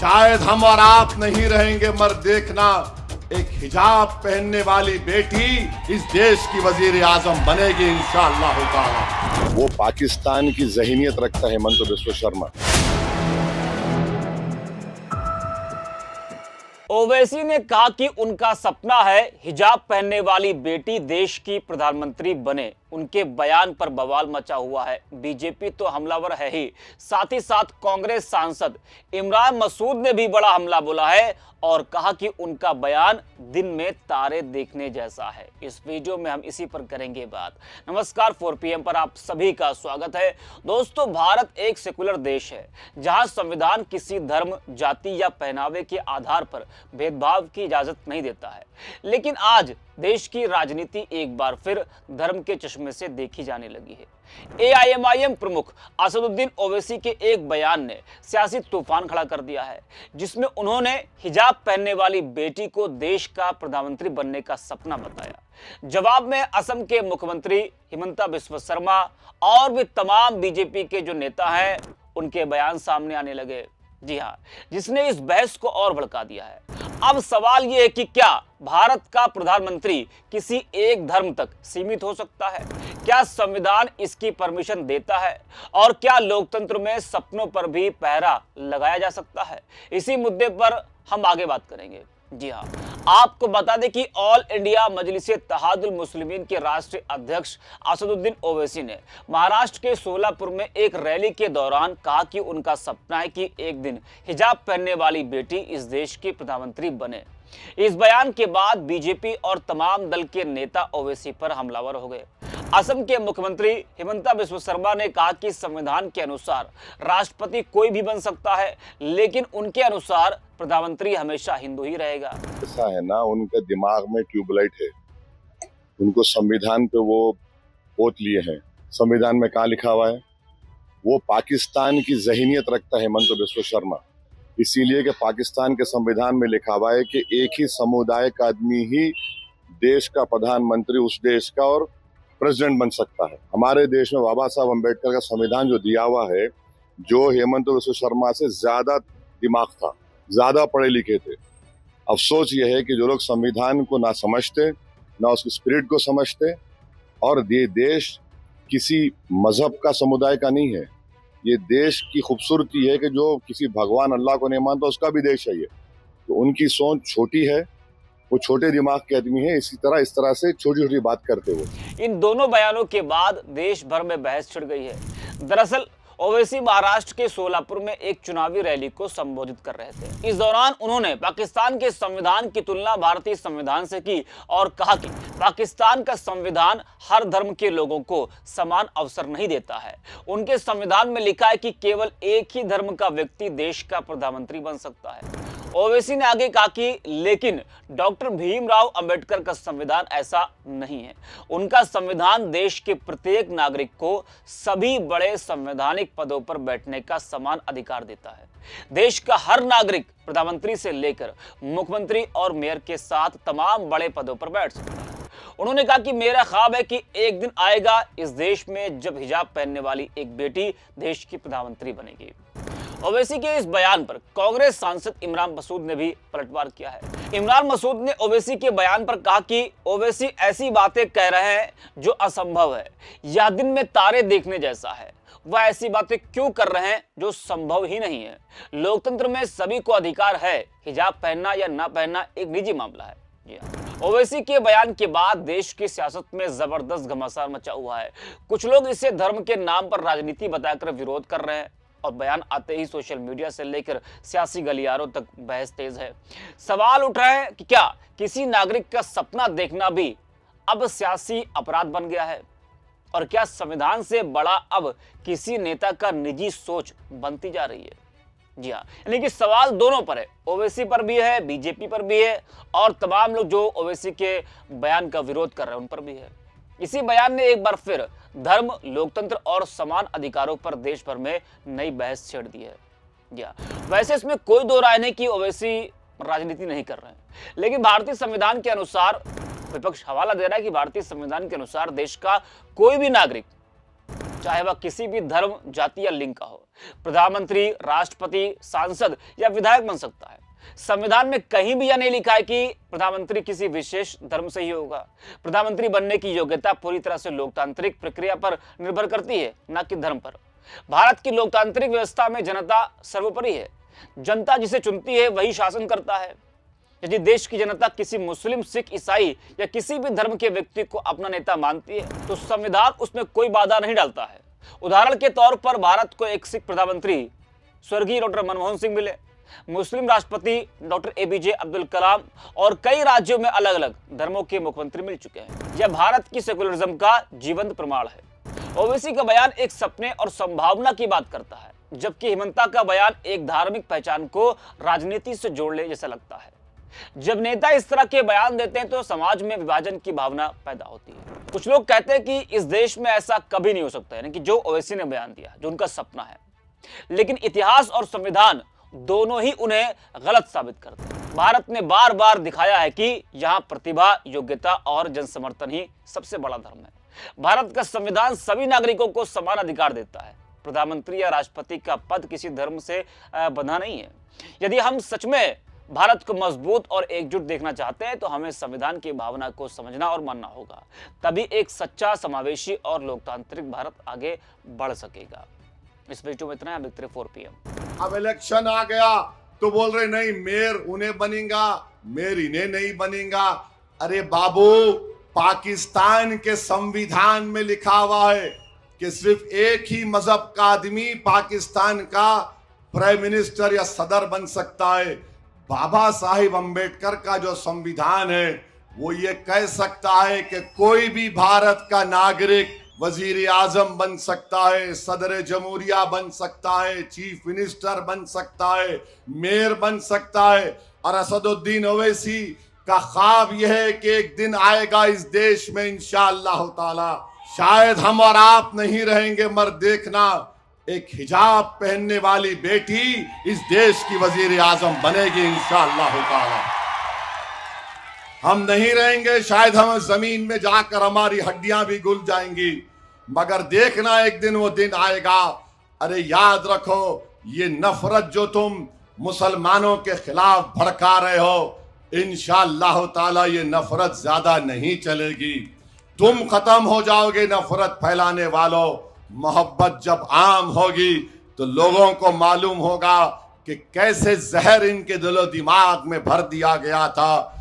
शायद हम और आप नहीं रहेंगे मगर देखना, एक हिजाब पहनने वाली बेटी इस देश की वजीर आजम बनेगी इंशाअल्लाह ताला। वो पाकिस्तान की ज़हनियत रखता है हेमंत बिस्वा शर्मा। ओवैसी ने कहा कि उनका सपना है हिजाब पहनने वाली बेटी देश की प्रधानमंत्री बने। उनके बयान पर बवाल मचा हुआ है। बीजेपी तो हमलावर है ही, साथ ही साथ कांग्रेस सांसद इमरान मसूद ने भी बड़ा हमला बोला है और कहा कि उनका बयान दिन में तारे देखने जैसा है। इस वीडियो में हम इसी पर करेंगे बात। नमस्कार, 4 PM पर आप सभी का स्वागत है। दोस्तों, भारत एक सेकुलर देश है जहां संविधान किसी धर्म, जाति या पहनावे के आधार पर भेदभाव की इजाजत नहीं देता है। लेकिन आज देश की राजनीति एक बार फिर धर्म के चश्मे से देखी जाने लगी है। AIMIM प्रमुख असदुद्दीन ओवैसी के एक बयान ने सियासी तूफान खड़ा कर दिया है, जिसमें उन्होंने हिजाब पहनने वाली बेटी को देश का प्रधानमंत्री बनने का सपना बताया। जवाब में असम के मुख्यमंत्री हिमंता बिस्वा शर्मा और भी तमाम बीजेपी के जो नेता हैं, उनके बयान सामने आने लगे। जी हाँ, जिसने इस बहस को और भड़का दिया है। अब सवाल यह है कि क्या भारत का प्रधानमंत्री किसी एक धर्म तक सीमित हो सकता है? क्या संविधान इसकी परमिशन देता है? और क्या लोकतंत्र में सपनों पर भी पहरा लगाया जा सकता है? इसी मुद्दे पर हम आगे बात करेंगे। जी हाँ, आपको बता दें कि ऑल इंडिया मजलिस-ए-इत्तेहादुल मुस्लिमीन के राष्ट्रीय अध्यक्ष असदुद्दीन ओवैसी ने महाराष्ट्र के सोलापुर में एक रैली के दौरान कहा कि उनका सपना है कि एक दिन हिजाब पहनने वाली बेटी इस देश की प्रधानमंत्री बने। इस बयान के बाद बीजेपी और तमाम दल के नेता ओवैसी पर हमलावर हो गए। असम के मुख्यमंत्री हिमंता बिस्वा शर्मा ने कहा कि संविधान के अनुसार राष्ट्रपति कोई भी बन सकता है, लेकिन उनके अनुसार प्रधानमंत्री हमेशा हिंदू ही रहेगा। ऐसा है ना, उनके दिमाग में ट्यूबलाइट है। उनको संविधान पे वो पोत लिए हैं। संविधान में कहाँ लिखा हुआ है? वो पाकिस्तान की ज़हनियत रखता है हेमंत बिस्वा शर्मा। इसीलिए कि पाकिस्तान के संविधान में लिखा हुआ है कि एक ही समुदाय का आदमी ही देश का प्रधानमंत्री, उस देश का और प्रेसिडेंट बन सकता है। हमारे देश में बाबा साहब अम्बेडकर का संविधान जो दिया हुआ है, जो हेमंत बिस्वा शर्मा से ज्यादा दिमाग था, ज्यादा पढ़े लिखे थे। अफसोस ये है कि जो लोग संविधान को ना समझते, ना उसकी स्पिरिट को समझते, और ये देश किसी मजहब का समुदाय का नहीं है। ये देश की खूबसूरती है कि जो किसी भगवान अल्लाह को नहीं मानता उसका भी देश है ये। तो उनकी सोच छोटी है, वो छोटे दिमाग के आदमी है। इस तरह से छोटी छोटी बात करते हो। इन दोनों बयानों के बाद देश भर में बहस छिड़ गई है। दरअसल ओवैसी महाराष्ट्र के सोलापुर में एक चुनावी रैली को संबोधित कर रहे थे। इस दौरान उन्होंने पाकिस्तान के संविधान की तुलना भारतीय संविधान से की और कहा कि पाकिस्तान का संविधान हर धर्म के लोगों को समान अवसर नहीं देता है। उनके संविधान में लिखा है कि केवल एक ही धर्म का व्यक्ति देश का प्रधानमंत्री बन सकता है। ओवैसी ने आगे कहा कि लेकिन डॉक्टर भीमराव अंबेडकर का संविधान ऐसा नहीं है। उनका संविधान देश के प्रत्येक नागरिक को सभी बड़े संवैधानिक पदों पर बैठने का समान अधिकार देता है। देश का हर नागरिक प्रधानमंत्री से लेकर मुख्यमंत्री और मेयर के साथ तमाम बड़े पदों पर बैठ सकता है। उन्होंने कहा कि मेरा ख्वाब है कि एक दिन आएगा इस देश में जब हिजाब पहनने वाली एक बेटी देश की प्रधानमंत्री बनेगी। ओवैसी के इस बयान पर कांग्रेस सांसद इमरान मसूद ने भी पलटवार किया है। इमरान मसूद ने ओवैसी के बयान पर कहा कि ओवैसी ऐसी बातें कह रहे हैं जो असंभव है। यह दिन में तारे देखने जैसा है। वह ऐसी बातें क्यों कर रहे हैं जो संभव ही नहीं है? लोकतंत्र में सभी को अधिकार है। हिजाब पहनना या ना पहनना एक निजी मामला है। जी हाँ, ओवैसी के बयान के बाद देश की सियासत में जबरदस्त घमासान मचा हुआ है। कुछ लोग इसे धर्म के नाम पर राजनीति बताकर विरोध कर रहे हैं और बयान आते ही सोशल मीडिया से लेकर सियासी गलियारों तक बहस तेज है। सवाल उठ रहा है कि क्या किसी नागरिक का सपना देखना भी अब सियासी अपराध बन गया है? और क्या संविधान से बड़ा अब किसी नेता का निजी सोच बनती जा रही है? जी हाँ, यानी कि सवाल दोनों पर है। ओवैसी पर भी है, बीजेपी पर भी है और तमाम लोग जो ओवैसी के बयान का विरोध कर रहे हैं उन पर भी है। इसी बयान ने एक बार फिर धर्म, लोकतंत्र और समान अधिकारों पर देश भर में नई बहस छेड़ दी है। वैसे इसमें कोई दो राय नहीं कि ओवैसी राजनीति नहीं कर रहे हैं, लेकिन भारतीय संविधान के अनुसार, विपक्ष हवाला दे रहा है कि भारतीय संविधान के अनुसार देश का कोई भी नागरिक चाहे वह किसी भी धर्म, जाति या लिंग का हो। प्रधानमंत्री, राष्ट्रपति, सांसद या विधायक बन सकता है। संविधान में कहीं भी यह नहीं लिखा है कि प्रधानमंत्री किसी विशेष धर्म से ही होगा। प्रधानमंत्री बनने की योग्यता पूरी तरह से लोकतांत्रिक प्रक्रिया पर निर्भर करती है, न कि धर्म पर। भारत की लोकतांत्रिक व्यवस्था में जनता सर्वोपरि है। जनता जिसे चुनती है वही शासन करता है। यदि देश की जनता किसी मुस्लिम, सिख, ईसाई या किसी भी धर्म के व्यक्ति को अपना नेता मानती है तो संविधान उसमें कोई बाधा नहीं डालता है। उदाहरण के तौर पर भारत को एक सिख प्रधानमंत्री स्वर्गीय डॉक्टर मनमोहन सिंह मिले, मुस्लिम राष्ट्रपति डॉक्टर APJ अब्दुल कलाम और कई राज्यों में अलग अलग धर्मों के मुख्यमंत्री मिल चुके हैं। यह भारत की सेकुलरिज्म का जीवंत प्रमाण है। ओवैसी का बयान एक सपने और संभावना की बात करता है, जबकि हिमंता का बयान एक धार्मिक पहचान को राजनीति से जोड़ने जैसा लगता है। जब नेता इस तरह के बयान देते हैं तो समाज में विभाजन की भावना पैदा होती है। कुछ लोग कहते हैं कि इस देश में ऐसा कभी नहीं हो सकता, यानी कि जो ओवैसी ने बयान दिया, जो उनका सपना है। लेकिन इतिहास और संविधान दोनों ही उन्हें गलत साबित करते हैं। भारत ने बार बार दिखाया है कि यहाँ प्रतिभा, योग्यता और जनसमर्थन ही सबसे बड़ा धर्म है। भारत का संविधान सभी नागरिकों को समान अधिकार देता है। प्रधानमंत्री या राष्ट्रपति का पद किसी धर्म से बंधा नहीं है। यदि हम सच में भारत को मजबूत और एकजुट देखना चाहते हैं तो हमें संविधान की भावना को समझना और मानना होगा। तभी एक सच्चा, समावेशी और लोकतांत्रिक भारत आगे बढ़ सकेगा। इस वीडियो में इतना है। 4 PM। अब इलेक्शन आ गया तो बोल रहे नहीं मेयर उन्हें बनेगा, मेयर इन्हें नहीं बनेगा। अरे बाबू, पाकिस्तान के संविधान में लिखा हुआ है कि सिर्फ एक ही मजहब का आदमी पाकिस्तान का प्राइम मिनिस्टर या सदर बन सकता है। बाबा साहिब अम्बेडकर का जो संविधान है वो ये कह सकता है कि कोई भी भारत का नागरिक वजीर आजम बन सकता है, सदर जमहूरिया बन सकता है, चीफ मिनिस्टर बन सकता है, मेयर बन सकता है। और असदुद्दीन ओवैसी का ख्वाब यह है कि एक दिन आएगा इस देश में इंशाअल्लाह ताला, शायद हम और आप नहीं रहेंगे मगर देखना, एक हिजाब पहनने वाली बेटी इस देश की वजीर आजम बनेगी इंशाअल्लाह ताला। हम नहीं रहेंगे, शायद हम जमीन में जाकर हमारी हड्डियां भी घुल जाएंगी, मगर देखना एक दिन वो दिन आएगा। अरे याद रखो, ये नफरत जो तुम मुसलमानों के खिलाफ भड़का रहे हो, इंशाअल्लाह ताला ये नफरत ज्यादा नहीं चलेगी। तुम खत्म हो जाओगे नफरत फैलाने वालों। मोहब्बत जब आम होगी तो लोगों को मालूम होगा कि कैसे जहर इनके दिलो दिमाग में भर दिया गया था।